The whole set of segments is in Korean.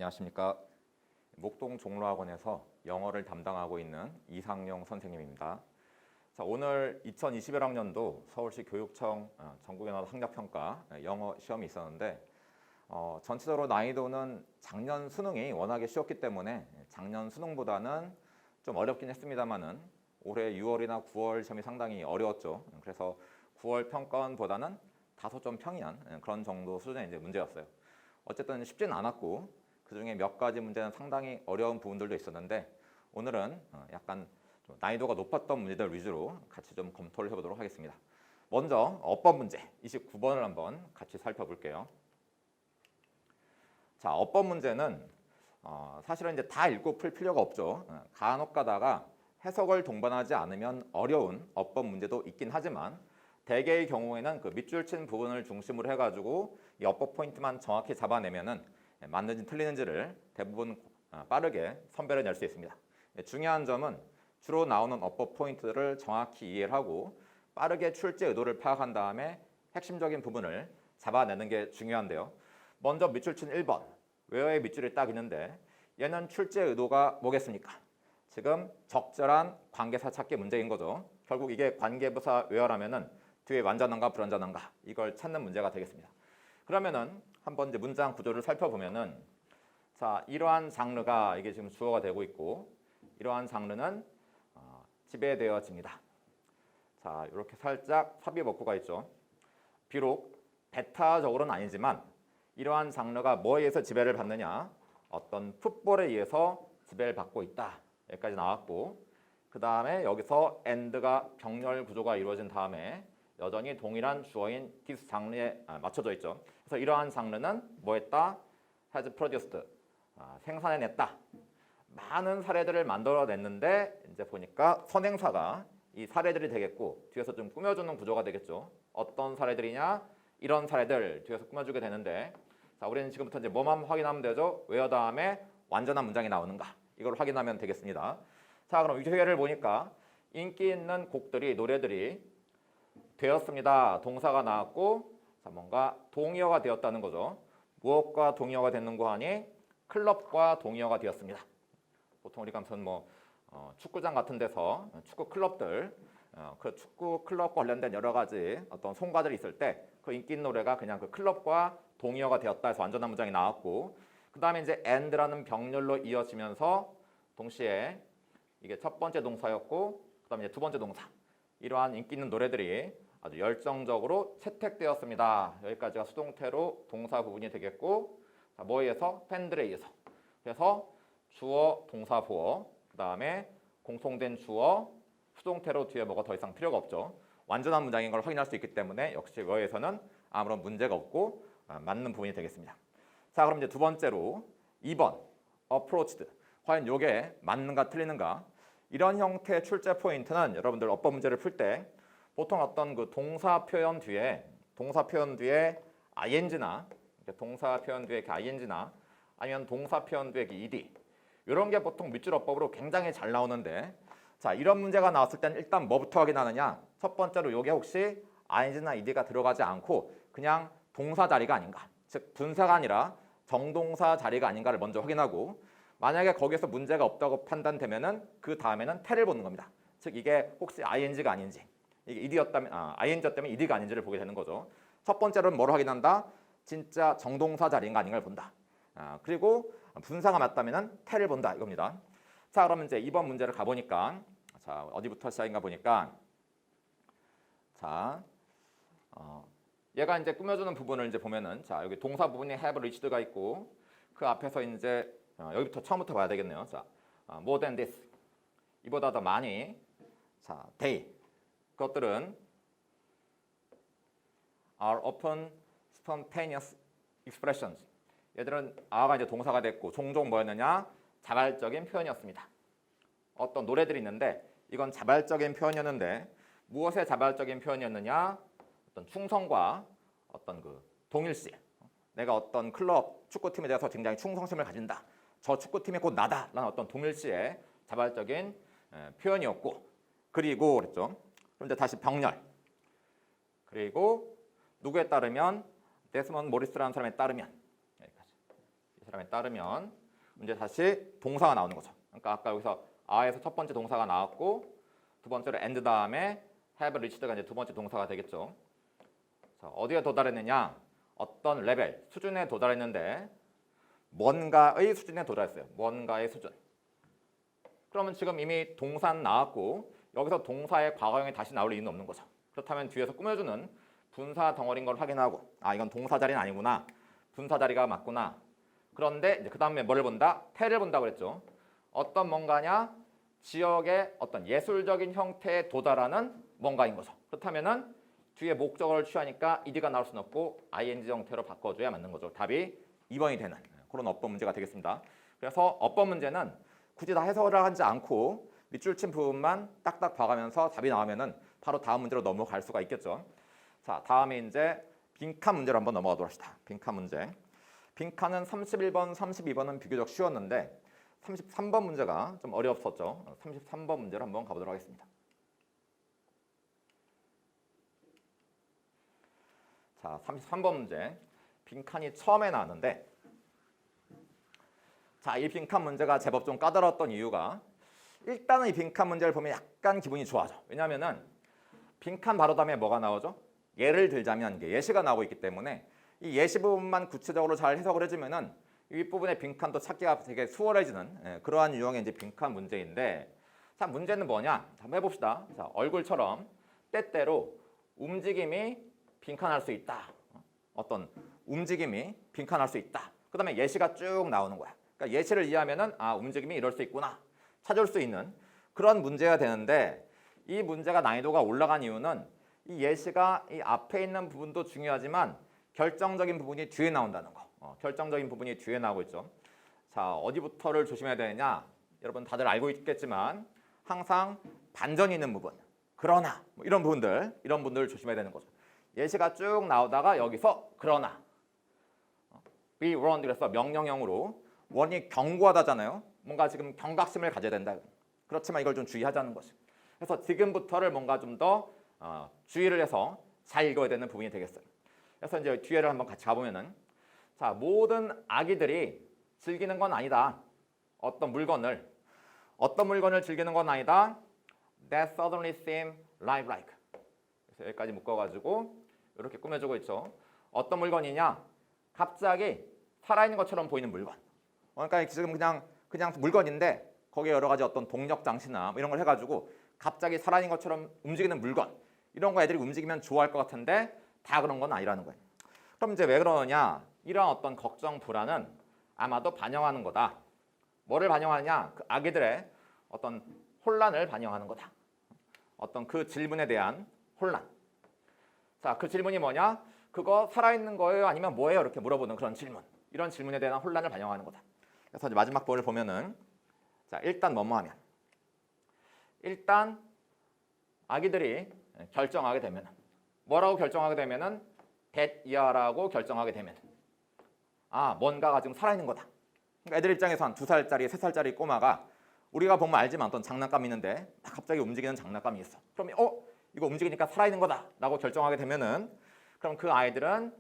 안녕하십니까. 목동 종로학원에서 영어를 담당하고 있는 이상용 선생님입니다. 자, 오늘 2021학년도 서울시 교육청 전국연합 학력평가 영어 시험이 있었는데 전체적으로 난이도는 작년 수능이 워낙에 쉬웠기 때문에 작년 수능보다는 좀 어렵긴 했습니다만은 올해 6월이나 9월 시험이 상당히 어려웠죠. 그래서 9월 평가원보다는 다소 좀 평이한 그런 정도 수준의 이제 문제였어요. 어쨌든 쉽지는 않았고 그중에 몇 가지 문제는 상당히 어려운 부분들도 있었는데 오늘은 약간 좀 난이도가 높았던 문제들 위주로 같이 좀 검토를 해보도록 하겠습니다. 먼저 어법 문제 29번을 한번 같이 살펴볼게요. 자, 어법 문제는 사실은 이제 다 읽고 풀 필요가 없죠. 간혹 가다가 해석을 동반하지 않으면 어려운 어법 문제도 있긴 하지만 대개의 경우에는 그 밑줄 친 부분을 중심으로 해가지고 이 어법 포인트만 정확히 잡아내면은 맞는지 틀리는지를 대부분 빠르게 선별해 낼 수 있습니다. 중요한 점은 주로 나오는 어법 포인트를 정확히 이해를 하고 빠르게 출제 의도를 파악한 다음에 핵심적인 부분을 잡아내는 게 중요한데요. 먼저 밑줄 친 1번 웨어의 밑줄이 딱 있는데 얘는 출제 의도가 뭐겠습니까? 지금 적절한 관계사 찾기 문제인 거죠. 결국 이게 관계부사 웨어라면은 뒤에 완전한가 불완전한가 이걸 찾는 문제가 되겠습니다. 그러면은 한번 이제 문장 구조를 살펴보면은 자, 이러한 장르가 이게 지금 주어가 되고 있고 이러한 장르는 지배되어집니다. 자, 이렇게 살짝 삽입 어구가 있죠. 비록 베타적으로는 아니지만 이러한 장르가 뭐에 의해서 지배를 받느냐? 어떤 풋볼에 의해서 지배를 받고 있다. 여기까지 나왔고 그 다음에 여기서 and가 병렬 구조가 이루어진 다음에 여전히 동일한 주어인 this 장르에 맞춰져 있죠. 그래서 이러한 장르는 뭐 했다? has produced, 생산해냈다. 많은 사례들을 만들어냈는데 이제 보니까 선행사가 이 사례들이 되겠고 뒤에서 좀 꾸며주는 구조가 되겠죠. 어떤 사례들이냐? 이런 사례들 뒤에서 꾸며주게 되는데 자, 우리는 지금부터 이제 뭐만 확인하면 되죠? where 다음에 완전한 문장이 나오는가? 이걸 확인하면 되겠습니다. 자, 그럼 이 뒤에를 보니까 인기 있는 곡들이 노래들이 되었습니다. 동사가 나왔고 자, 뭔가 동의어가 되었다는 거죠. 무엇과 동의어가 됐는고 하니 클럽과 동의어가 되었습니다. 보통 우리가 무슨 뭐 축구장 같은 데서 축구 클럽들 그 축구 클럽과 관련된 여러 가지 어떤 송가들이 있을 때 그 인기 있는 노래가 그냥 그 클럽과 동의어가 되었다 해서 완전한 문장이 나왔고 그 다음에 이제 and라는 병렬로 이어지면서 동시에 이게 첫 번째 동사였고 그 다음에 이제 두 번째 동사 이러한 인기 있는 노래들이 아주 열정적으로 채택되었습니다. 여기까지가 수동태로 동사 부분이 되겠고 자, 뭐에 의해서? 팬들에 의해서. 그래서 주어, 동사, 보어 그 다음에 공통된 주어, 수동태로 뒤에 뭐가 더 이상 필요가 없죠. 완전한 문장인 걸 확인할 수 있기 때문에 역시 뭐에서는 아무런 문제가 없고 맞는 부분이 되겠습니다. 자, 그럼 이제 두 번째로 2번 approached. 과연 이게 맞는가 틀리는가? 이런 형태의 출제 포인트는 여러분들 어법 문제를 풀 때 보통 어떤 그 동사 표현 뒤에 ing나 동사 표현 뒤에 ing나 아니면 동사 표현 뒤에 ed 이런 게 보통 밑줄 어법으로 굉장히 잘 나오는데 자, 이런 문제가 나왔을 때는 일단 뭐부터 확인하느냐? 첫 번째로 이게 혹시 ing나 ed가 들어가지 않고 그냥 동사 자리가 아닌가? 즉 분사가 아니라 정동사 자리가 아닌가를 먼저 확인하고 만약에 거기서 문제가 없다고 판단되면은 그 다음에는 태를 보는 겁니다. 즉 이게 혹시 ing가 아닌지 이게 ed였다면 ing였다면 ed가 아닌지를 보게 되는 거죠. 첫 번째로는 뭐를 확인한다? 진짜 정동사 자리인가 아닌가를 본다. 그리고 분사가 맞다면은 태를 본다 이겁니다. 자, 그러면 이제 2번 문제를 가보니까 자, 어디부터 시작인가 보니까 자, 얘가 이제 꾸며주는 부분을 이제 보면은 자, 여기 동사 부분에 have reached가 있고 그 앞에서 이제 여기부터 처음부터 봐야 되겠네요. 자, more than this 이보다 더 많이 자, they 그것들은 are often spontaneous expressions. 얘들은 are가 이제 동사가 됐고 종종 뭐였느냐? 자발적인 표현이었습니다. 어떤 노래들이 있는데 이건 자발적인 표현이었는데 무엇의 자발적인 표현이었느냐? 어떤 충성과 어떤 그 동일시. 내가 어떤 클럽 축구팀에 대해서 굉장히 충성심을 가진다. 저 축구팀이 곧 나다라는 어떤 동일시의 자발적인 표현이었고 그리고 그랬죠. 그럼 이제 다시 병렬. 그리고 누구에 따르면 데스먼드 모리스라는 사람에 따르면 여기까지. 사람에 따르면 이제 다시 동사가 나오는 거죠. 그러니까 아까 여기서 a에서 첫 번째 동사가 나왔고 두 번째로 and 다음에 have reached가 이제 두 번째 동사가 되겠죠. 자, 어디에 도달했느냐? 어떤 레벨, 수준에 도달했는데 뭔가의 수준에 도달했어요. 뭔가의 수준. 그러면 지금 이미 동사는 나왔고 여기서 동사의 과거형이 다시 나올 이유는 없는 거죠. 그렇다면 뒤에서 꾸며주는 분사 덩어리인 걸 확인하고 아 이건 동사 자리는 아니구나. 분사 자리가 맞구나. 그런데 이제 그 다음에 뭐를 본다? 태를 본다고 그랬죠. 어떤 뭔가냐? 지역의 어떤 예술적인 형태에 도달하는 뭔가인 거죠. 그렇다면은 뒤에 목적어를 취하니까 ed가 나올 수는 없고 ing 형태로 바꿔줘야 맞는 거죠. 답이 2번이 되는 그런 어법 문제가 되겠습니다. 그래서 어법 문제는 굳이 다 해석을 하지 않고 밑줄 친 부분만 딱딱 봐가면서 답이 나오면은 바로 다음 문제로 넘어갈 수가 있겠죠. 자, 다음에 이제 빈칸 문제로 한번 넘어가도록 합시다. 빈칸 문제. 빈칸은 31번, 32번은 비교적 쉬웠는데 33번 문제가 좀 어려웠었죠. 33번 문제로 한번 가보도록 하겠습니다. 자, 33번 문제. 빈칸이 처음에 나왔는데 자, 이 빈칸 문제가 제법 좀 까다로웠던 이유가 일단은 이 빈칸 문제를 보면 약간 기분이 좋아져. 왜냐하면은 빈칸 바로 다음에 뭐가 나오죠? 예를 들자면 이게 예시가 나오고 있기 때문에 이 예시 부분만 구체적으로 잘 해석을 해주면은 이 윗부분의 빈칸도 찾기가 되게 수월해지는 그러한 유형의 이제 빈칸 문제인데 자, 문제는 뭐냐? 한번 해봅시다. 자, 얼굴처럼 때때로 움직임이 빈칸할 수 있다. 어떤 움직임이 빈칸할 수 있다. 그 다음에 예시가 쭉 나오는 거야. 그러니까 예시를 이해하면은 아 움직임이 이럴 수 있구나 찾을 수 있는 그런 문제가 되는데 이 문제가 난이도가 올라간 이유는 이 예시가 이 앞에 있는 부분도 중요하지만 결정적인 부분이 뒤에 나온다는 거. 결정적인 부분이 뒤에 나오고 있죠. 자, 어디부터를 조심해야 되느냐? 여러분 다들 알고 있겠지만 항상 반전이 있는 부분, 그러나 뭐 이런 분들 조심해야 되는 거죠. 예시가 쭉 나오다가 여기서 그러나 be warned 그래서 명령형으로 원이 경고하다잖아요. 뭔가 지금 경각심을 가져야 된다. 그렇지만 이걸 좀 주의하자는 거죠. 그래서 지금부터를 뭔가 좀 더 주의를 해서 잘 읽어야 되는 부분이 되겠어요. 그래서 이제 뒤에를 한번 같이 가보면은 자, 모든 아기들이 즐기는 건 아니다. 어떤 물건을 즐기는 건 아니다. That suddenly seemed lifelike. 그래서 여기까지 묶어가지고 이렇게 꾸며주고 있죠. 어떤 물건이냐? 갑자기 살아있는 것처럼 보이는 물건. 그러니까 지금 그냥 물건인데 거기에 여러 가지 어떤 동력 장치나 뭐 이런 걸 해가지고 갑자기 살아있는 것처럼 움직이는 물건. 이런 거 애들이 움직이면 좋아할 것 같은데 다 그런 건 아니라는 거예요. 그럼 이제 왜 그러느냐? 이러한 어떤 걱정, 불안은 아마도 반영하는 거다. 뭐를 반영하느냐? 그 아기들의 어떤 혼란을 반영하는 거다. 어떤 그 질문에 대한 혼란. 자, 그 질문이 뭐냐? 그거 살아있는 거예요? 아니면 뭐예요? 이렇게 물어보는 그런 질문. 이런 질문에 대한 혼란을 반영하는 거다. 그래서 이제 마지막 부분을 보면은 자, 일단 뭐뭐 하면 일단 아기들이 결정하게 되면 뭐라고 결정하게 되면은 that year라고 결정하게 되면 아, 뭔가가 지금 살아있는 거다. 그러니까 애들 입장에서 한 2살짜리, 3살짜리 꼬마가 우리가 보면 알지만 어떤 장난감이 있는데 갑자기 움직이는 장난감이 있어. 그러면 이거 움직이니까 살아있는 거다 라고 결정하게 되면은 그럼 그 아이들은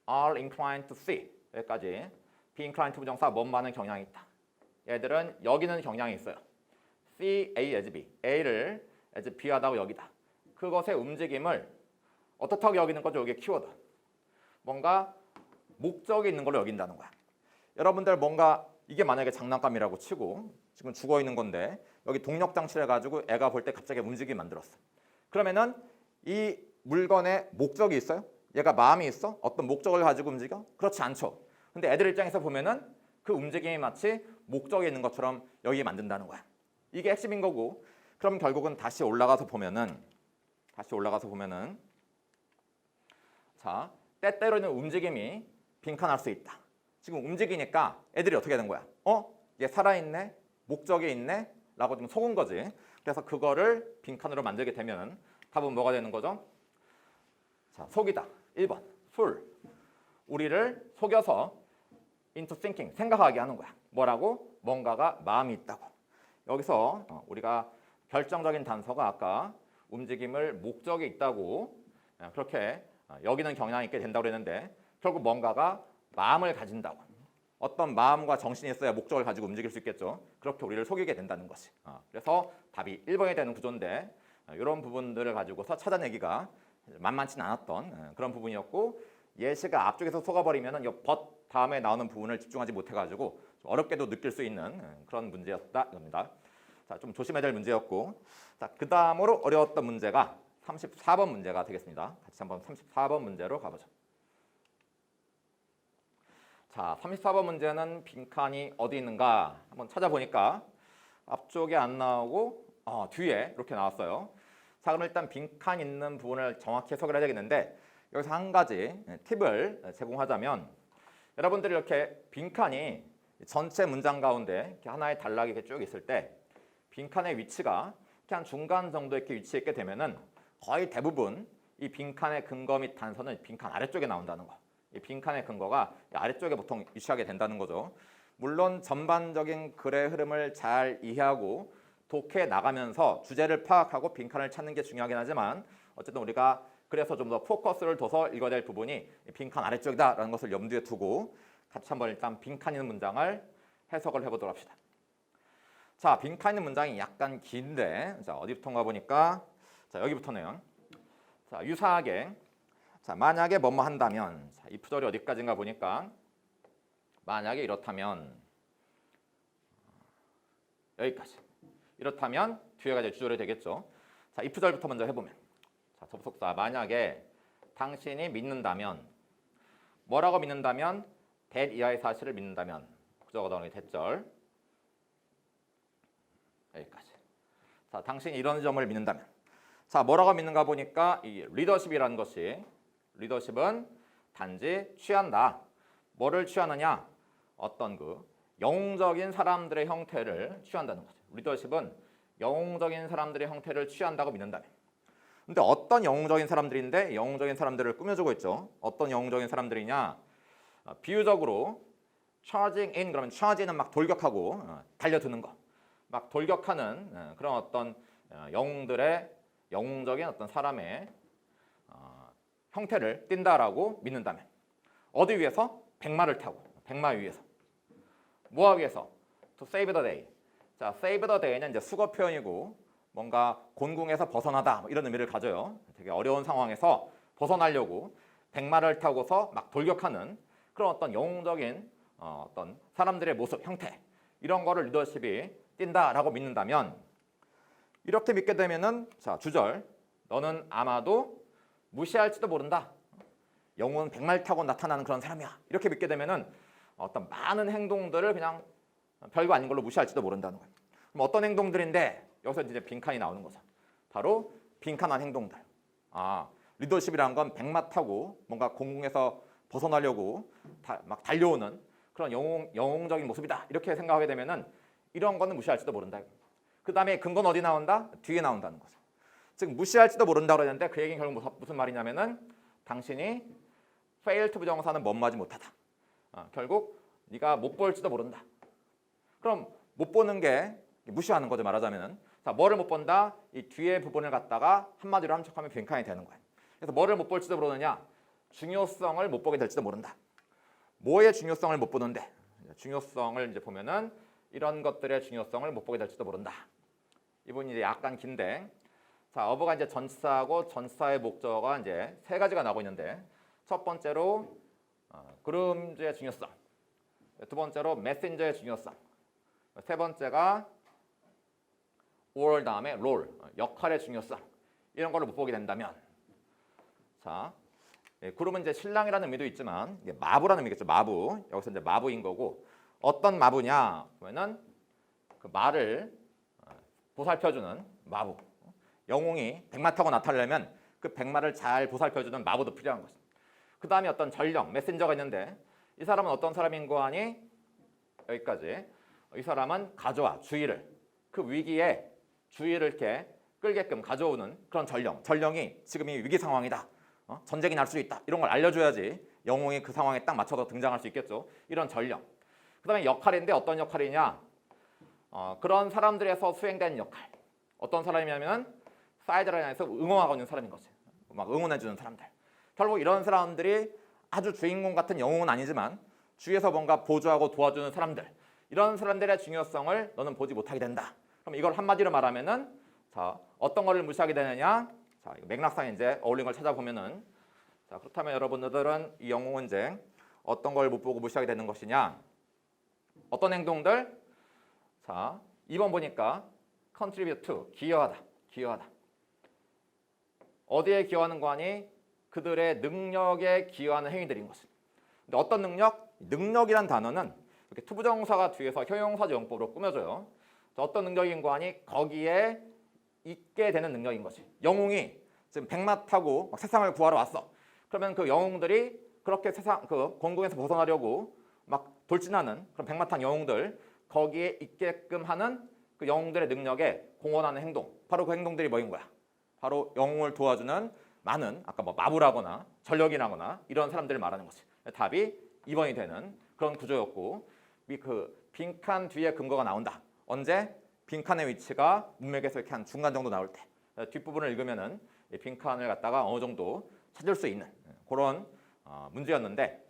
are inclined to see 여기까지 be inclined to 부정사 뭔 경향이 있다. 얘들은 여기는 경향이 있어요. see A as B, A를 as B 하다고 여기다. 그것의 움직임을 어떻다고 여기는 거죠? 이게 키워드. 뭔가 목적이 있는 걸로 여긴다는 거야. 여러분들 뭔가 이게 만약에 장난감이라고 치고 지금 죽어 있는 건데 여기 동력 장치를 가지고 애가 볼 때 갑자기 움직이게 만들었어. 그러면은 이 물건에 목적이 있어요? 얘가 마음이 있어? 어떤 목적을 가지고 움직여? 그렇지 않죠. 근데 애들 입장에서 보면은 그 움직임이 마치 목적이 있는 것처럼 여기에 만든다는 거야. 이게 핵심인 거고 그럼 결국은 다시 올라가서 보면은 자, 때때로는 움직임이 빈칸할 수 있다. 지금 움직이니까 애들이 어떻게 되는 거야? 얘 살아있네? 목적이 있네? 라고 좀 속은 거지. 그래서 그거를 빈칸으로 만들게 되면 답은 뭐가 되는 거죠? 자, 속이다. 1번. fool. 우리를 속여서 into thinking. 생각하게 하는 거야. 뭐라고? 뭔가가 마음이 있다고. 여기서 우리가 결정적인 단서가 아까 움직임을 목적이 있다고 그렇게 여기는 경향이 있게 된다고 그랬는데 결국 뭔가가 마음을 가진다고. 어떤 마음과 정신이 있어야 목적을 가지고 움직일 수 있겠죠. 그렇게 우리를 속이게 된다는 것이. 그래서 답이 1번이 되는 구조인데 이런 부분들을 가지고서 찾아내기가 만만치 않았던 그런 부분이었고 예시가 앞쪽에서 속아버리면 이 but 다음에 나오는 부분을 집중하지 못해가지고 좀 어렵게도 느낄 수 있는 그런 문제였다 이겁니다. 자, 좀 조심해야 될 문제였고 자, 그 다음으로 어려웠던 문제가 34번 문제가 되겠습니다. 같이 한번 34번 문제로 가보죠. 자, 34번 문제는 빈칸이 어디 있는가 한번 찾아보니까 앞쪽에 안 나오고 뒤에 이렇게 나왔어요. 자, 그럼 일단 빈칸 있는 부분을 정확히 해석을 해야 되겠는데 여기서 한 가지 팁을 제공하자면 여러분들이 이렇게 빈칸이 전체 문장 가운데 이렇게 하나의 단락이 이렇게 쭉 있을 때 빈칸의 위치가 이렇게 한 중간 정도 이렇게 위치해 있게 되면은 거의 대부분 이 빈칸의 근거 및 단서는 빈칸 아래쪽에 나온다는 거. 이 빈칸의 근거가 아래쪽에 보통 위치하게 된다는 거죠. 물론 전반적인 글의 흐름을 잘 이해하고 독해 나가면서 주제를 파악하고 빈칸을 찾는 게 중요하긴 하지만 어쨌든 우리가 그래서 좀 더 포커스를 둬서 읽어야 될 부분이 빈칸 아래쪽이다라는 것을 염두에 두고 같이 한번 일단 빈칸 있는 문장을 해석을 해보도록 합시다. 자, 빈칸 있는 문장이 약간 긴데 자 어디부터인가 보니까 자 여기부터네요. 자 유사하게 자 만약에 뭐뭐 한다면 자, if 절이 어디까지인가 보니까 만약에 이렇다면 여기까지 이렇다면 뒤에가 이제 주절이 되겠죠. 자 if 절부터 먼저 해보면 자 접속사 만약에 당신이 믿는다면 뭐라고 믿는다면 that 이하의 사실을 믿는다면 구조가 나오는 게 대절 여기까지. 자 당신이 이런 점을 믿는다면 자 뭐라고 믿는가 보니까 이 리더십이라는 것이 리더십은 단지 취한다. 뭐를 취하느냐? 어떤 그 영웅적인 사람들의 형태를 취한다는 거죠. 리더십은 영웅적인 사람들의 형태를 취한다고 믿는다면. 근데 어떤 영웅적인 사람들인데 영웅적인 사람들을 꾸며주고 있죠. 어떤 영웅적인 사람들이냐? 비유적으로 charging in 그러면 charge는 막 돌격하고 달려드는 거. 막 돌격하는 그런 어떤 영웅들의 영웅적인 어떤 사람의 형태를 띈다라고 믿는다면 어디 위해서? 백마를 타고 백마 위에서 뭐하기 위해서? To save the day. 자, save the day는 이제 수거 표현이고 뭔가 곤궁에서 벗어나다 이런 의미를 가져요. 되게 어려운 상황에서 벗어나려고 백마를 타고서 막 돌격하는 그런 어떤 영웅적인 어떤 사람들의 모습, 형태 이런 거를 리더십이 띈다라고 믿는다면 이렇게 믿게 되면은 자 주절 너는 아마도 무시할지도 모른다. 영웅은 백마를 타고 나타나는 그런 사람이야. 이렇게 믿게 되면은 어떤 많은 행동들을 그냥 별거 아닌 걸로 무시할지도 모른다는 거예요. 그럼 어떤 행동들인데 여기서 이제 빈칸이 나오는 거죠. 바로 빈칸한 행동들. 리더십이라는 건 백마 타고 뭔가 공궁에서 벗어나려고 막 달려오는 그런 영웅적인 모습이다. 이렇게 생각하게 되면은 이런 거는 무시할지도 모른다. 그 다음에 근거는 어디 나온다? 뒤에 나온다는 거죠. 즉 무시할지도 모른다고 그랬는데 그 얘기는 결국 무슨 말이냐면은 당신이 fail to 부정사는 뭐뭐하지 못하다. 결국 네가 못 볼지도 모른다. 그럼 못 보는 게 무시하는 거죠 말하자면은. 자 뭐를 못 본다? 이 뒤에 부분을 갖다가 한마디로 함축하면 빈칸이 되는 거예요. 그래서 뭐를 못 볼지도 모르느냐? 중요성을 못 보게 될지도 모른다. 뭐의 중요성을 못 보는데? 중요성을 이제 보면은 이런 것들의 중요성을 못 보게 될지도 모른다. 이 부분이 이제 약간 긴데. 자, 어버가 이제 전치사하고 전치사의 목적어가 이제 세 가지가 나오고 있는데 첫 번째로 그룹주의 중요성, 두 번째로 메신저의 중요성, 세 번째가 or 다음에 롤, 역할의 중요성 이런 걸로 못 보게 된다면 자, 그룹은 이제 신랑이라는 의미도 있지만 이게 마부라는 의미겠죠. 마부. 여기서 이제 마부인 거고 어떤 마부냐 보면은 그 말을 보살펴주는 마부. 영웅이 백마 타고 나타나려면 그 백마를 잘 보살펴주는 마부도 필요한 거죠. 그 다음에 어떤 전령, 메신저가 있는데 이 사람은 어떤 사람인 거 아니? 여기까지. 이 사람은 가져와, 주의를. 그 위기에 주의를 이렇게 끌게끔 가져오는 그런 전령. 전령이 지금 이 위기 상황이다. 전쟁이 날 수 있다. 이런 걸 알려줘야지 영웅이 그 상황에 딱 맞춰서 등장할 수 있겠죠. 이런 전령. 그 다음에 역할인데 어떤 역할이냐? 그런 사람들에서 수행된 역할. 어떤 사람이냐면 사이드라인에서 응원하고 있는 사람인 거지. 막 응원해주는 사람들. 결국 이런 사람들이 아주 주인공 같은 영웅은 아니지만 주위에서 뭔가 보조하고 도와주는 사람들, 이런 사람들의 중요성을 너는 보지 못하게 된다. 그럼 이걸 한마디로 말하면은 자, 어떤 거를 무시하게 되느냐? 자, 맥락상 이제 어울리는 걸 찾아보면은 자, 그렇다면 여러분들은 이 영웅은 이제 어떤 걸 못 보고 무시하게 되는 것이냐? 어떤 행동들? 자, 2번 보니까 contribute to, 기여하다, 기여하다. 어디에 기여하는 거니? 그들의 능력에 기여하는 행위들인 것입니다. 근데 어떤 능력? 능력이란 단어는 이렇게 투부정사가 뒤에서 형용사조 용법으로 꾸며져요. 어떤 능력인 거니? 거기에 있게 되는 능력인 것이. 영웅이 지금 백마 타고 막 세상을 구하러 왔어. 그러면 그 영웅들이 그렇게 세상 그 공공에서 벗어나려고 막 돌진하는 그런 백마 탄 영웅들, 거기에 있게끔 하는 그 영웅들의 능력에 공헌하는 행동. 바로 그 행동들이 뭐인 거야? 바로 영웅을 도와주는 많은 아까 뭐 마부라거나 전력이라거나 이런 사람들을 말하는 거지. 답이 2번이 되는 그런 구조였고, 그 빈칸 뒤에 근거가 나온다. 언제? 빈칸의 위치가 문맥에서 이렇게 한 중간 정도 나올 때. 뒷부분을 읽으면은 이 빈칸을 갖다가 어느 정도 찾을 수 있는 그런 문제였는데,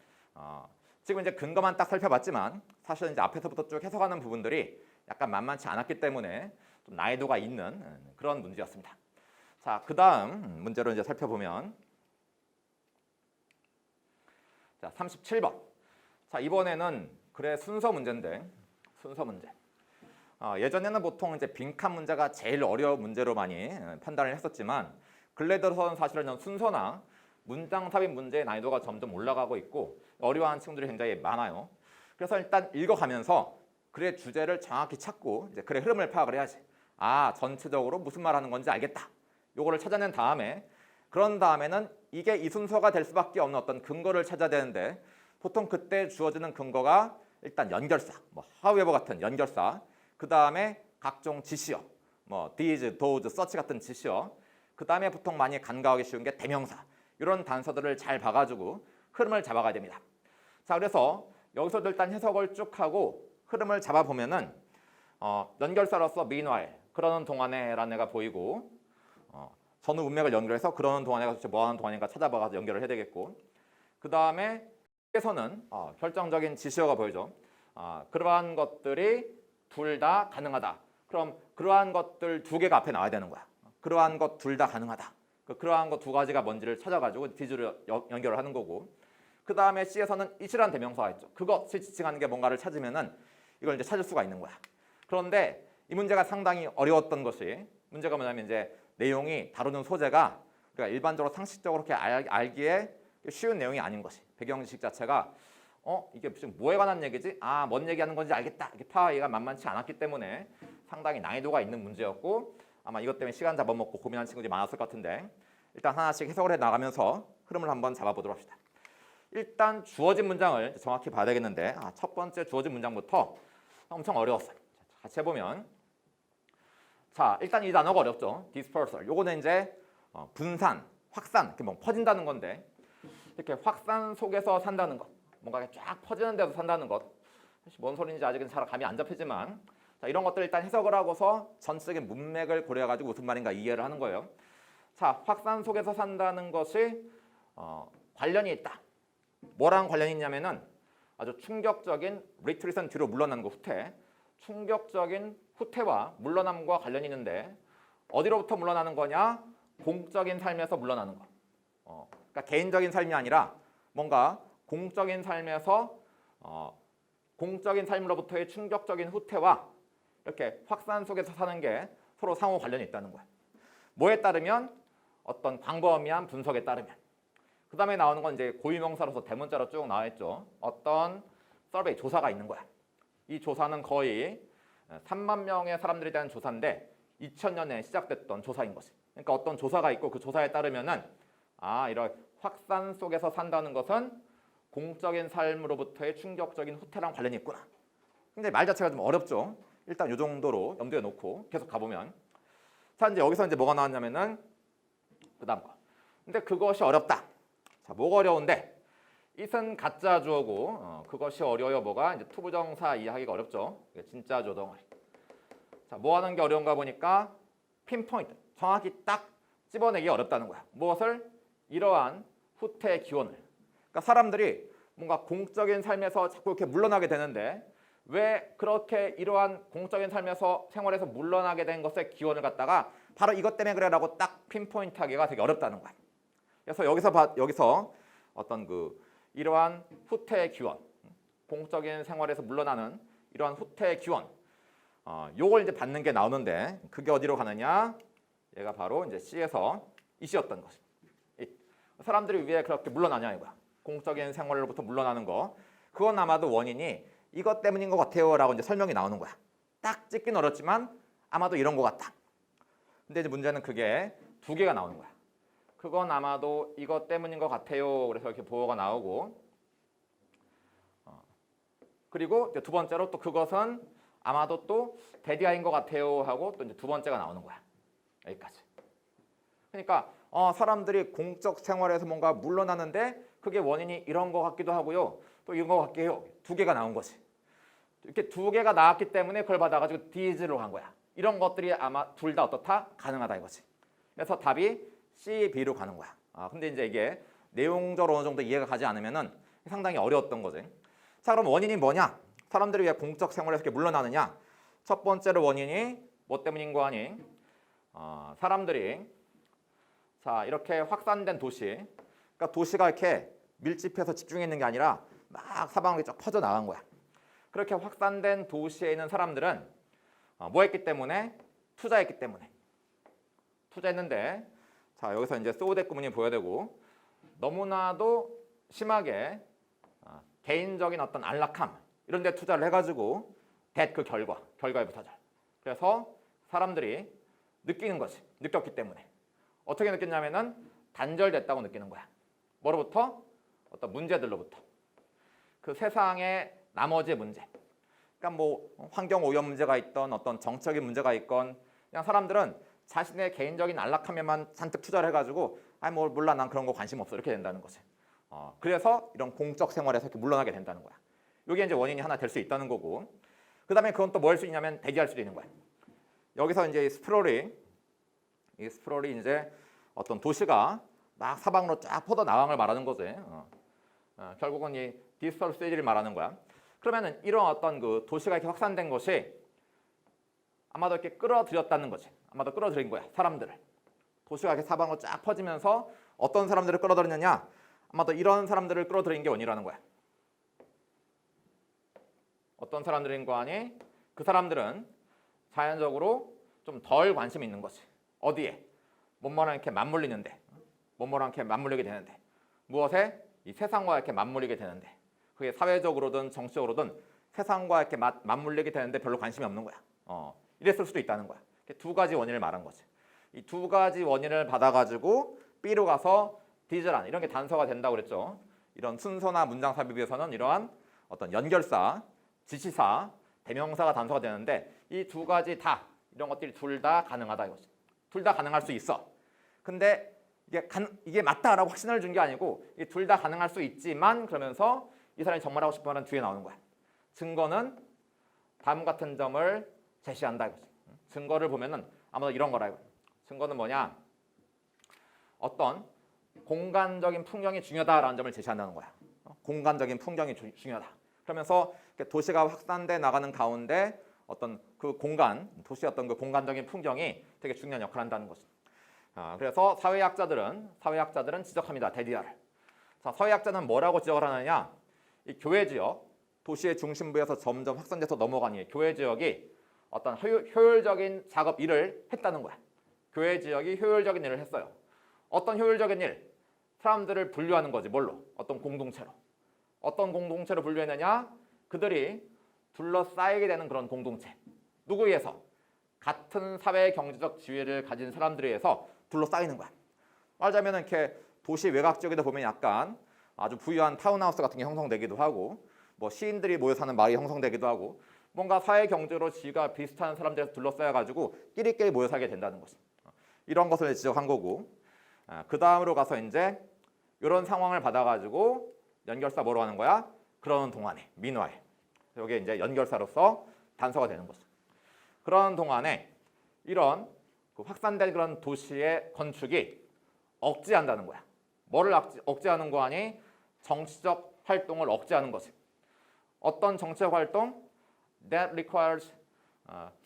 지금 이제 근거만 딱 살펴봤지만 사실 이제 앞에서부터 쭉 해석하는 부분들이 약간 만만치 않았기 때문에 좀 난이도가 있는 그런 문제였습니다. 자, 그 다음 문제로 이제 살펴보면 자, 37번. 자, 이번에는 글의 순서 문제인데, 순서 문제. 예전에는 보통 이제 빈칸 문제가 제일 어려운 문제로 많이 판단을 했었지만, 근래 들어서는 사실은 순서나 문장 삽입 문제의 난이도가 점점 올라가고 있고 어려워하는 친구들이 굉장히 많아요. 그래서 일단 읽어가면서 글의 주제를 정확히 찾고 이제 글의 흐름을 파악을 해야지. 아, 전체적으로 무슨 말 하는 건지 알겠다. 요거를 찾아낸 다음에, 그런 다음에는 이게 이 순서가 될 수밖에 없는 어떤 근거를 찾아야 되는데, 보통 그때 주어지는 근거가 일단 연결사, 뭐 however 같은 연결사, 그 다음에 각종 지시어, 뭐 these, those, such 같은 지시어, 그 다음에 보통 많이 간과하기 쉬운 게 대명사, 이런 단서들을 잘 봐가지고 흐름을 잡아가야 됩니다. 자, 그래서 여기서도 일단 해석을 쭉 하고 흐름을 잡아보면은 연결사로서 meanwhile, 그러는 동안에라는 애가 보이고, 전후 문맥을 연결해서 그러는 동안에가 도대체 뭐 하는 동안인가 찾아봐서 연결을 해야 되겠고, 그 다음에 에서는 결정적인 지시어가 보이죠. 그러한 것들이 둘 다 가능하다. 그럼 그러한 것들 두 개가 앞에 나와야 되는 거야. 그러한 것 둘 다 가능하다. 그러한 것 두 가지가 뭔지를 찾아가지고 디즈를 연결을 하는 거고, 그 다음에 C에서는 it이라는 대명사가 있죠. 그것을 지칭하는 게 뭔가를 찾으면은 이걸 이제 찾을 수가 있는 거야. 그런데 이 문제가 상당히 어려웠던 것이, 문제가 뭐냐면 이제 내용이 다루는 소재가 우리가 일반적으로 상식적으로 그렇게 알기에 쉬운 내용이 아닌 것이, 배경 지식 자체가 이게 지금 뭐에 관한 얘기지? 아, 뭔 얘기하는 건지 알겠다. 이렇게 파악하기가 만만치 않았기 때문에 상당히 난이도가 있는 문제였고, 아마 이것 때문에 시간 잡아먹고 고민하는 친구들이 많았을 것 같은데, 일단 하나씩 해석을 해 나가면서 흐름을 한번 잡아보도록 합시다. 일단 주어진 문장을 정확히 봐야 되겠는데, 첫 번째 주어진 문장부터 엄청 어려웠어요. 같이 해보면, 자, 일단 이 단어가 어렵죠. dispersal. 요거는 이제 분산, 확산, 이렇게 뭐 퍼진다는 건데, 이렇게 확산 속에서 산다는 것, 뭔가 쫙 퍼지는 데서 산다는 것, 뭔 소리인지 아직은 잘 감이 안 잡히지만, 자, 이런 것들 일단 해석을 하고서 전체적인 문맥을 고려해가지고 무슨 말인가 이해를 하는 거예요. 자, 확산 속에서 산다는 것이 관련이 있다. 뭐랑 관련이 있냐면은 아주 충격적인 리트리선 뒤로 물러나는 거, 후퇴. 충격적인 후퇴와 물러남과 관련이 있는데, 어디로부터 물러나는 거냐? 공적인 삶에서 물러나는 거. 그러니까 개인적인 삶이 아니라 뭔가 공적인 삶에서 공적인 삶으로부터의 충격적인 후퇴와 이렇게 확산 속에서 사는 게 서로 상호 관련이 있다는 거야. 뭐에 따르면? 어떤 광범위한 분석에 따르면. 그 다음에 나오는 건 이제 고유명사로서 대문자로 쭉 나와 있죠. 어떤 서베이, 조사가 있는 거야. 이 조사는 거의 3만 명의 사람들에 대한 조사인데 2000년에 시작됐던 조사인 것이. 그러니까 어떤 조사가 있고 그 조사에 따르면은 이런 확산 속에서 산다는 것은 공적인 삶으로부터의 충격적인 후퇴랑 관련이 있구나. 근데 말 자체가 좀 어렵죠. 일단 이 정도로 염두에 놓고 계속 가보면, 자, 이제 여기서 이제 뭐가 나왔냐면은 그 다음 거. 근데 그것이 어렵다. 자, 뭐가 어려운데? it은 가짜 주어고 그것이 어려워요. 뭐가 이제 투부정사 이해하기가 어렵죠. 이게 진짜 조동아리. 자, 뭐 하는 게 어려운가 보니까 핀포인트, 정확히 딱 집어내기 어렵다는 거야. 무엇을? 이러한 후퇴의 기원을. 그러니까 사람들이 뭔가 공적인 삶에서 자꾸 이렇게 물러나게 되는데 왜 그렇게 이러한 공적인 삶에서 생활에서 물러나게 된 것의 기원을 갖다가 바로 이것 때문에 그래라고 딱 핀포인트하기가 되게 어렵다는 거야. 그래서 여기서 어떤 이러한 후퇴의 기원, 공적인 생활에서 물러나는 이러한 후퇴의 기원, 요걸 이제 받는 게 나오는데 그게 어디로 가느냐? 얘가 바로 이제 C에서 이 C였던 것이. 사람들이 왜 그렇게 물러나냐 이거야. 공적인 생활로부터 물러나는 거. 그건 아마도 원인이 이것 때문인 것 같아요라고 이제 설명이 나오는 거야. 딱 찍긴 어렵지만 아마도 이런 것 같다. 근데 이제 문제는 그게 두 개가 나오는 거야. 그건 아마도 이것 때문인 것 같아요. 그래서 이렇게 보호가 나오고, 그리고 이제 두 번째로 또 그것은 아마도 또 대디아인 것 같아요 하고 또 이제 두 번째가 나오는 거야. 여기까지. 그러니까 사람들이 공적 생활에서 뭔가 물러나는데 그게 원인이 이런 것 같기도 하고요. 또 이런 것 같기도 해요. 두 개가 나온 거지. 이렇게 두 개가 나왔기 때문에 그걸 받아가지고 D로 간 거야. 이런 것들이 아마 둘 다 어떻다? 가능하다 이거지. 그래서 답이 C, B로 가는 거야. 근데 이제 이게 내용적으로 어느 정도 이해가 가지 않으면은 상당히 어려웠던 거지. 자, 그럼 원인이 뭐냐? 사람들이 왜 공적 생활에서 이렇게 물러나느냐? 첫 번째로 원인이 뭐 때문인 거 아니? 사람들이 자 이렇게 확산된 도시, 그러니까 도시가 이렇게 밀집해서 집중해 있는 게 아니라 막 사방으로 쫙 퍼져 나간 거야. 그렇게 확산된 도시에 있는 사람들은 뭐 했기 때문에? 투자했기 때문에. 투자했는데 자 여기서 이제 소우댓 구문이 보여야 되고 너무나도 심하게 개인적인 어떤 안락함 이런 데 투자를 해가지고 그 결과의 부사절. 그래서 사람들이 느끼는 것이 느꼈기 때문에 어떻게 느꼈냐면은 단절됐다고 느끼는 거야. 뭐로부터? 어떤 문제들로부터. 그 세상의 나머지 문제. 그러니까 뭐 환경 오염 문제가 있던 어떤 정책의 문제가 있건 그냥 사람들은 자신의 개인적인 안락함에만 잔뜩 투자를 해가지고 뭐 몰라 난 그런 거 관심 없어 이렇게 된다는 거지. 그래서 이런 공적 생활에서 이렇게 물러나게 된다는 거야. 이게 이제 원인이 하나 될 수 있다는 거고. 그다음에 그건 또 뭐 할 수 있냐면 대기할 수도 있는 거야. 여기서 이제 스프롤이 이제 어떤 도시가 막 사방으로 쫙 뻗어 나간 걸 말하는 거지. 결국은 이 디지털 시티를 말하는 거야. 그러면은 이런 어떤 그 도시가 이렇게 확산된 것이 아마도 이렇게 끌어들였다는 거지. 아마도 끌어들인 거야. 사람들을. 도시가 이렇게 사방으로 쫙 퍼지면서 어떤 사람들을 끌어들였느냐? 아마도 이런 사람들을 끌어들인 게 원인이라는 거야. 어떤 사람들인 거 아니? 그 사람들은 자연적으로 좀 덜 관심이 있는 거지. 어디에? 뭐뭐랑 이렇게 맞물리는데. 뭐뭐랑 이렇게 맞물리게 되는데. 무엇에? 이 세상과 이렇게 맞물리게 되는데. 그게 사회적으로든 정치적으로든 세상과 이렇게 맞물리게 되는데 별로 관심이 없는 거야. 이랬을 수도 있다는 거야. 두 가지 원인을 말한 거지. 이 두 가지 원인을 받아가지고 B로 가서 디즈란 이런 게 단서가 된다고 그랬죠. 이런 순서나 문장 삽입에서는 이러한 어떤 연결사, 지시사, 대명사가 단서가 되는데 이 두 가지 다 이런 것들이 둘 다 가능하다 이거지. 둘 다 가능할 수 있어. 근데 이게 맞다라고 확신을 준 게 아니고 둘 다 가능할 수 있지만 그러면서 이 사람이 정말 하고 싶은 말은 뒤에 나오는 거야. 증거는 다음 같은 점을 제시한다 이거지. 증거를 보면은 아마도 이런 거라 이거. 증거는 뭐냐? 어떤 공간적인 풍경이 중요하다라는 점을 제시한다는 거야. 공간적인 풍경이 중요하다. 그러면서 도시가 확산돼 나가는 가운데 어떤 그 공간, 도시의 어떤 그 공간적인 풍경이 되게 중요한 역할을 한다는 거지. 그래서 사회학자들은 지적합니다. 데디아를. 자, 사회학자는 뭐라고 지적을 하느냐? 이 교외 지역, 도시의 중심부에서 점점 확산돼서 넘어가니 교외 지역이 어떤 효율적인 작업 일을 했다는 거야. 교외 지역이 효율적인 일을 했어요. 어떤 효율적인 일? 사람들을 분류하는 거지. 뭘로? 어떤 공동체로. 어떤 공동체로 분류했느냐? 그들이 둘러싸이게 되는 그런 공동체. 누구에 의해서? 같은 사회 경제적 지위를 가진 사람들에 의해서 둘러싸이는 거야. 말하자면 이렇게 도시 외곽 지역에도 보면 약간 아주 부유한 타운하우스 같은 게 형성되기도 하고 뭐 시인들이 모여 사는 마을이 형성되기도 하고 뭔가 사회 경제로 지위가 비슷한 사람들에서 둘러싸여 가지고 끼리끼리 모여 살게 된다는 거지. 이런 것을 지적한 거고 그 다음으로 가서 이제 이런 상황을 받아가지고 연결사 뭐로 하는 거야? 그러는 동안에 meanwhile 여기 이제 연결사로서 단서가 되는 거죠. 그런 동안에 이런 그 확산된 그런 도시의 건축이 억제한다는 거야. 뭐를 억제하는 거 아니? 정치적 활동을 억제하는 거지. 어떤 정치적 활동? That requires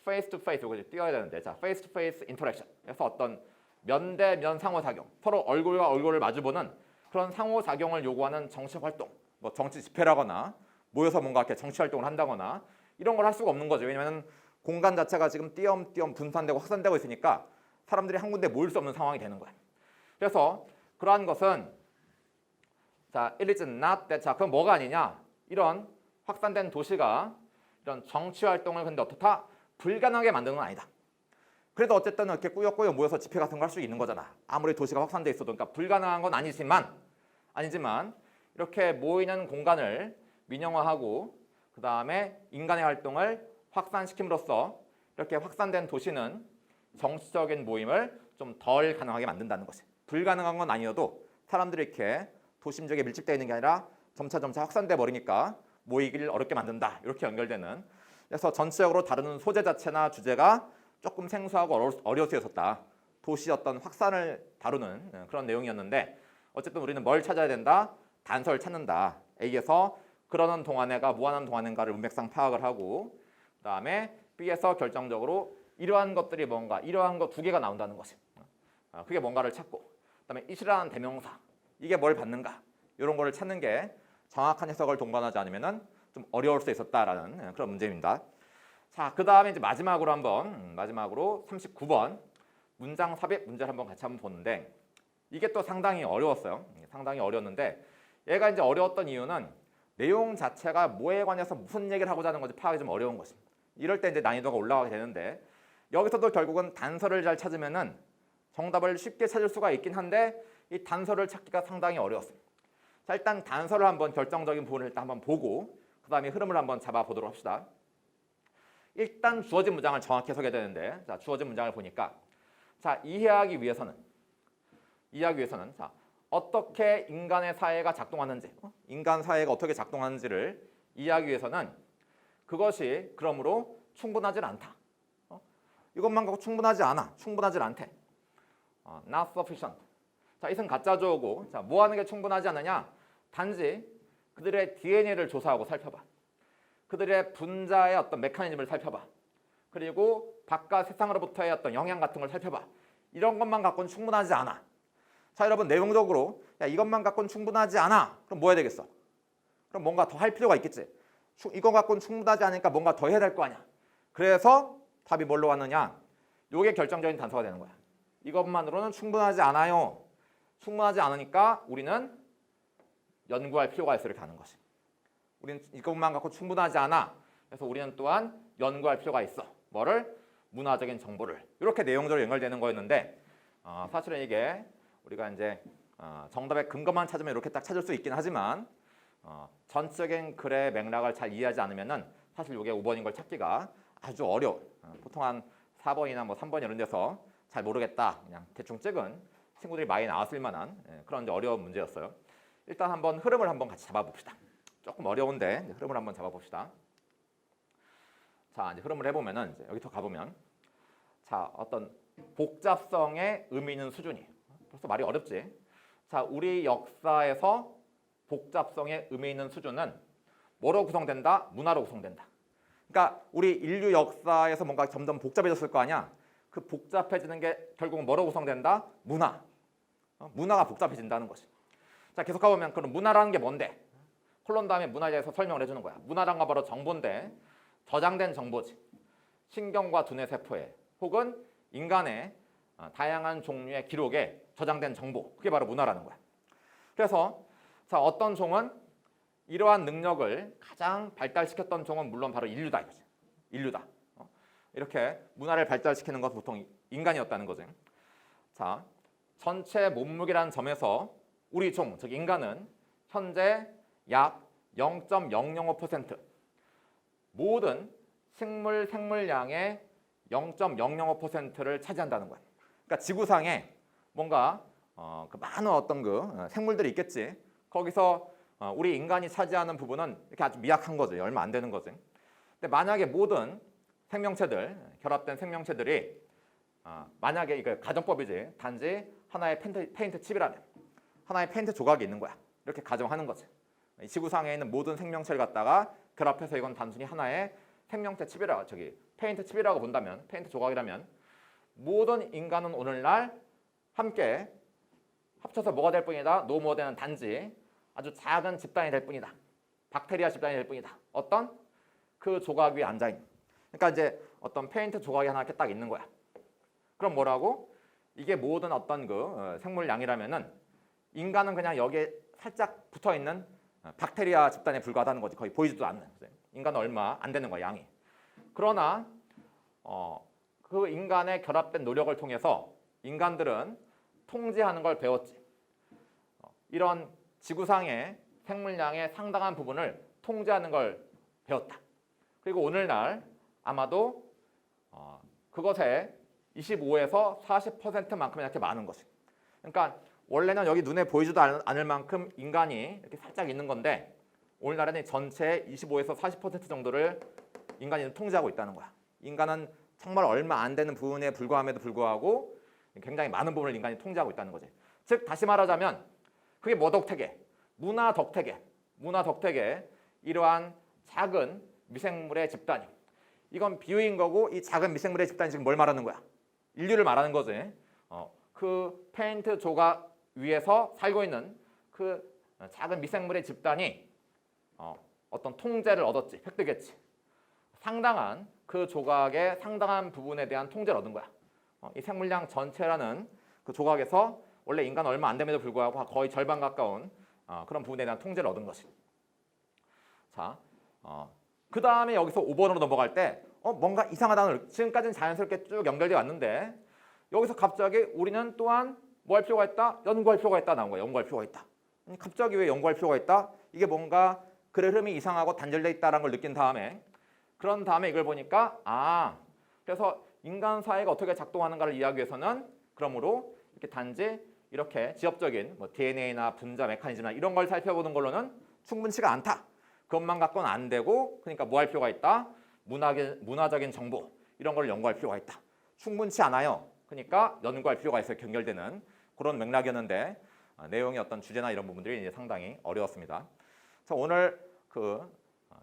face to face, 이거 띄워야 되는데, 자, face to face interaction. 그래서 어떤 면대면 상호작용, 서로 얼굴과 얼굴을 마주보는 그런 상호작용을 요구하는 정치적 활동, 뭐 정치 집회라거나 모여서 뭔가 이렇게 정치 활동을 한다거나 이런 걸 할 수가 없는 거죠. 왜냐하면 공간 자체가 지금 띄엄띄엄 분산되고 확산되고 있으니까 사람들이 한 군데 모일 수 없는 상황이 되는 거예요. 그래서 그러한 것은 자, it is not that. 자, 그럼 뭐가 아니냐? 이런 확산된 도시가 이런 정치 활동을 근데 어떻다? 불가능하게 만드는 건 아니다. 그래도 어쨌든 이렇게 꾸역꾸역 모여서 집회 같은 거 할 수 있는 거잖아. 아무리 도시가 확산돼 있어도. 그러니까 불가능한 건 아니지만 이렇게 모이는 공간을 민영화하고 그 다음에 인간의 활동을 확산시킴으로써 이렇게 확산된 도시는 정치적인 모임을 좀 덜 가능하게 만든다는 것이. 불가능한 건 아니어도 사람들이 이렇게 도심 지역에 밀집되어 있는 게 아니라 점차 확산돼 버리니까 모이기를 어렵게 만든다. 이렇게 연결되는. 그래서 전체적으로 다루는 소재 자체나 주제가 조금 생소하고 어려웠었다. 도시 어떤 확산을 다루는 그런 내용이었는데 어쨌든 우리는 뭘 찾아야 된다? 단서를 찾는다. A에서 그러는 동안에가 무한한 동안인가를 문맥상 파악을 하고 그다음에 B에서 결정적으로 이러한 것들이 뭔가 이러한 것 두 개가 나온다는 것이. 그게 뭔가를 찾고 그다음에 이시라는 대명사 이게 뭘 받는가 이런 거를 찾는 게 정확한 해석을 동반하지 않으면은 좀 어려울 수 있었다라는 그런 문제입니다. 자, 그 다음에 이제 마지막으로 39번 문장 삽입 문제를 한번 같이 한번 보는데 이게 또 상당히 어려웠어요. 상당히 어려웠는데 얘가 이제 어려웠던 이유는 내용 자체가 뭐에 관해서 무슨 얘기를 하고자 하는 건지 파악이 좀 어려운 것입니다. 이럴 때 이제 난이도가 올라가게 되는데 여기서도 결국은 단서를 잘 찾으면은 정답을 쉽게 찾을 수가 있긴 한데 이 단서를 찾기가 상당히 어려웠습니다. 자, 일단 단서를 한번 결정적인 부분을 일단 한번 보고 그 다음에 흐름을 한번 잡아보도록 합시다. 일단 주어진 문장을 정확히 해석해야 되는데 자, 주어진 문장을 보니까 자, 이해하기 위해서는 자, 어떻게 인간의 사회가 작동하는지 인간 사회가 어떻게 작동하는지를 이해하기 위해서는 그것이 그러므로 충분하지 않다. 이것만 갖고 충분하지 않대. Not sufficient. 자, 이것은 가짜조고 자, 뭐 하는 게 충분하지 않느냐? 단지 그들의 DNA를 조사하고 살펴봐. 그들의 분자의 어떤 메커니즘을 살펴봐. 그리고 바깥 세상으로부터의 어떤 영향 같은 걸 살펴봐. 이런 것만 갖고는 충분하지 않아. 자, 여러분 내용적으로 야, 이것만 갖고는 충분하지 않아. 그럼 뭐 해야 되겠어? 그럼 뭔가 더 할 필요가 있겠지. 이거 갖고는 충분하지 않으니까 뭔가 더 해야 될 거 아니야. 그래서 답이 뭘로 왔느냐? 요게 결정적인 단서가 되는 거야. 이것만으로는 충분하지 않아요. 충분하지 않으니까 우리는 연구할 필요가 있어 이렇게 하는 것이. 우리는 이것만 갖고 충분하지 않아. 그래서 우리는 또한 연구할 필요가 있어. 뭐를? 문화적인 정보를. 이렇게 내용적으로 연결되는 거였는데 사실은 이게 우리가 이제 정답의 근거만 찾으면 이렇게 딱 찾을 수 있긴 하지만 전적인 글의 맥락을 잘 이해하지 않으면은 사실 이게 5번인 걸 찾기가 아주 어려워. 보통 한 4번이나 뭐 3번 이런 데서 잘 모르겠다. 그냥 대충 찍은 친구들이 많이 나왔을 만한 그런 이제 어려운 문제였어요. 일단 한번 흐름을 한번 같이 잡아봅시다. 조금 어려운데 흐름을 한번 잡아봅시다. 자, 이제 흐름을 해보면은 이제 여기서 가보면 자, 어떤 복잡성의 의미 있는 수준이 벌써 말이 어렵지. 자, 우리 역사에서 복잡성의 의미 있는 수준은 뭐로 구성된다? 문화로 구성된다. 그러니까 우리 인류 역사에서 뭔가 점점 복잡해졌을 거 아니야. 그 복잡해지는 게 결국은 뭐로 구성된다? 문화. 문화가 복잡해진다는 것이. 자, 계속 가보면 그럼 문화라는 게 뭔데? 콜론 다음에 문화에 대해서 설명을 해주는 거야. 문화란 건 바로 정보인데 저장된 정보지. 신경과 두뇌 세포에 혹은 인간의 다양한 종류의 기록에 저장된 정보. 그게 바로 문화라는 거야. 그래서 자, 어떤 종은 이러한 능력을 가장 발달시켰던 종은 물론 바로 인류다 이거지. 인류다. 이렇게 문화를 발달시키는 것은 보통 인간이었다는 거지. 자, 전체 몸무게라는 점에서 우리 종, 즉 인간은 현재 약 0.005% 모든 식물 생물량의 0.005%를 차지한다는 거야. 그러니까 지구상에 뭔가 그 많은 어떤 그 생물들이 있겠지. 거기서 우리 인간이 차지하는 부분은 이렇게 아주 미약한 거지. 얼마 안 되는 거지. 근데 만약에 모든 생명체들, 결합된 생명체들이 만약에 이거 가정법이지. 단지 하나의 페인트 칩이라면 하나의 페인트 조각이 있는 거야. 이렇게 가정하는 거지. 이 지구상에 있는 모든 생명체를 갖다가 결합해서 이건 단순히 하나의 생명체 칩이라 페인트 칩이라고 본다면, 페인트 조각이라면 모든 인간은 오늘날 함께 합쳐서 뭐가 될 뿐이다. 노모되는 단지 아주 작은 집단이 될 뿐이다. 박테리아 집단이 될 뿐이다. 어떤 그 조각 위에 앉아 있는. 그러니까 이제 어떤 페인트 조각이 하나 이렇게 딱 있는 거야. 그럼 뭐라고? 이게 모든 어떤 그 생물량이라면은 인간은 그냥 여기에 살짝 붙어 있는 박테리아 집단에 불과하다는 거지. 거의 보이지도 않는. 인간은 얼마 안 되는 거야, 양이. 그러나 그 인간의 결합된 노력을 통해서 인간들은 통제하는 걸 배웠지. 이런 지구상의 생물량의 상당한 부분을 통제하는 걸 배웠다. 그리고 오늘날 아마도 그것의 25에서 40%만큼 이렇게 많은 것이. 그러니까 원래는 여기 눈에 보이지도 않을 만큼 인간이 이렇게 살짝 있는 건데 오늘날에는 전체의 25에서 40% 정도를 인간이 통제하고 있다는 거야. 인간은 정말 얼마 안 되는 부분에 불과함에도 불구하고 굉장히 많은 부분을 인간이 통제하고 있다는 거지. 즉 다시 말하자면 그게 뭐 덕택에? 문화 덕택에 이러한 작은 미생물의 집단이. 이건 비유인 거고 이 작은 미생물의 집단이 지금 뭘 말하는 거야? 인류를 말하는 거지. 그 페인트 조각 위에서 살고 있는 그 작은 미생물의 집단이 어떤 통제를 얻었지, 획득했지. 상당한 그 조각의 상당한 부분에 대한 통제를 얻은 거야. 이 생물량 전체라는 그 조각에서 원래 인간 얼마 안 됨에도 불구하고 거의 절반 가까운 그런 부분에 대한 통제를 얻은 것이. 자, 그 다음에 여기서 5번으로 넘어갈 때 뭔가 이상하다는 지금까지는 자연스럽게 쭉 연결되어 왔는데 여기서 갑자기 우리는 또한 뭐 할 필요가 있다? 연구할 필요가 있다 나온 거야. 연구할 필요가 있다. 갑자기 왜 연구할 필요가 있다? 이게 뭔가 글의 흐름이 이상하고 단절되어 있다는 걸 느낀 다음에 그런 다음에 이걸 보니까 그래서 인간 사회가 어떻게 작동하는가를 이해하기 위해서는 그러므로 이렇게 단지 이렇게 지엽적인 뭐 DNA나 분자 메커니즘이나 이런 걸 살펴보는 걸로는 충분치가 않다. 그것만 갖고는 안 되고 그러니까 뭐 할 필요가 있다? 문화적인 정보 이런 걸 연구할 필요가 있다. 충분치 않아요. 그러니까 연구할 필요가 있어요. 연결되는 그런 맥락이었는데 내용의 어떤 주제나 이런 부분들이 이제 상당히 어려웠습니다. 자, 오늘 그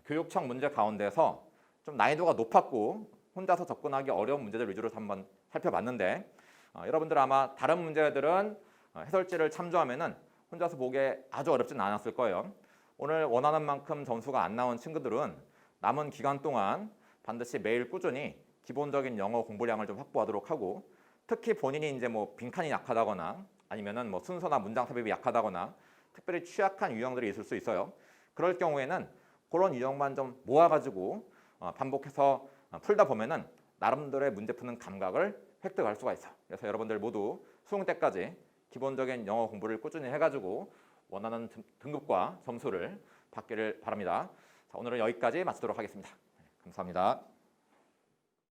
교육청 문제 가운데서 좀 난이도가 높았고 혼자서 접근하기 어려운 문제들 위주로 한번 살펴봤는데 여러분들 아마 다른 문제들은 해설지를 참조하면은 혼자서 보기에 아주 어렵진 않았을 거예요. 오늘 원하는 만큼 점수가 안 나온 친구들은 남은 기간 동안 반드시 매일 꾸준히 기본적인 영어 공부량을 좀 확보하도록 하고 특히 본인이 이제 뭐 빈칸이 약하다거나 아니면은 뭐 순서나 문장 삽입이 약하다거나 특별히 취약한 유형들이 있을 수 있어요. 그럴 경우에는 그런 유형만 좀 모아가지고 반복해서 풀다 보면은 나름대로의 문제 푸는 감각을 획득할 수가 있어요. 그래서 여러분들 모두 수능 때까지 기본적인 영어 공부를 꾸준히 해가지고 원하는 등급과 점수를 받기를 바랍니다. 자, 오늘은 여기까지 마치도록 하겠습니다. 감사합니다.